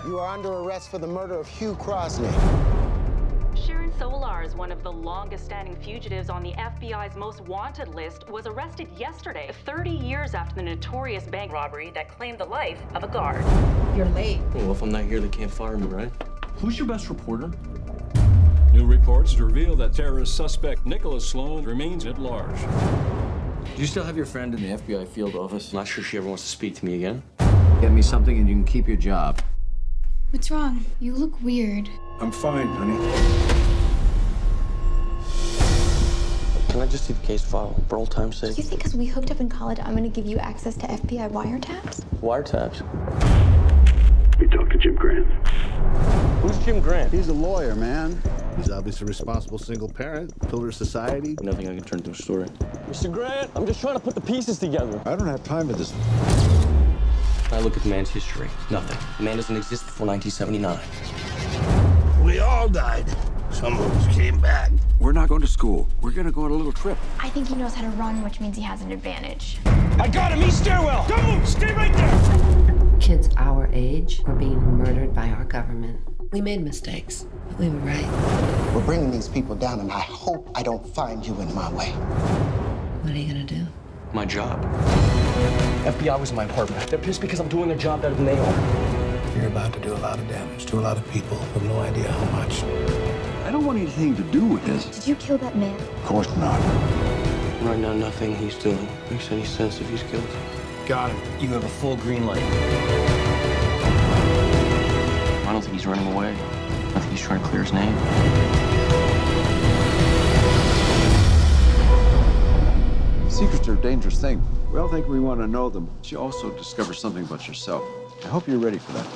there! You are under arrest for the murder of Hugh Crosney. Sharon Solarz, one of the longest-standing fugitives on the FBI's most wanted list, was arrested yesterday, 30 years after the notorious bank robbery that claimed the life of a guard. You're late. Well, if I'm not here, they can't fire me, right? Who's your best reporter? New reports reveal that terrorist suspect Nicholas Sloan remains at large. Do you still have your friend in the FBI field office? I'm not sure she ever wants to speak to me again. Get me something and you can keep your job. What's wrong? You look weird. I'm fine, honey. Can I just see the case file for old time's sake? You think because we hooked up in college, I'm gonna give you access to FBI wiretaps? Wiretaps? We talked to Jim Grant. Who's Jim Grant? He's a lawyer, man. He's obviously a responsible single parent, pillar of society. Nothing I can turn into a story. Mr. Grant, I'm just trying to put the pieces together. I don't have time for this. I look at the man's history. Nothing. The man doesn't exist before 1979. We all died. Some of us came back. We're not going to school. We're going to go on a little trip. I think he knows how to run, which means he has an advantage. I got him! East stairwell! Don't move! Stay right there! Kids our age were being murdered by our government. We made mistakes, but we were right. We're bringing these people down, and I hope I don't find you in my way. What are you gonna do? My job. FBI was in my apartment. They're pissed because I'm doing their job better than they are. You're about to do a lot of damage to a lot of people with no idea how much. I don't want anything to do with this. Did you kill that man? Of course not. Right now, nothing he's doing makes any sense if he's guilty. Got him. You have a full green light. I don't think he's running away. I think he's trying to clear his name. Secrets are a dangerous thing. We all think we want to know them, but you also discover something about yourself. I hope you're ready for that.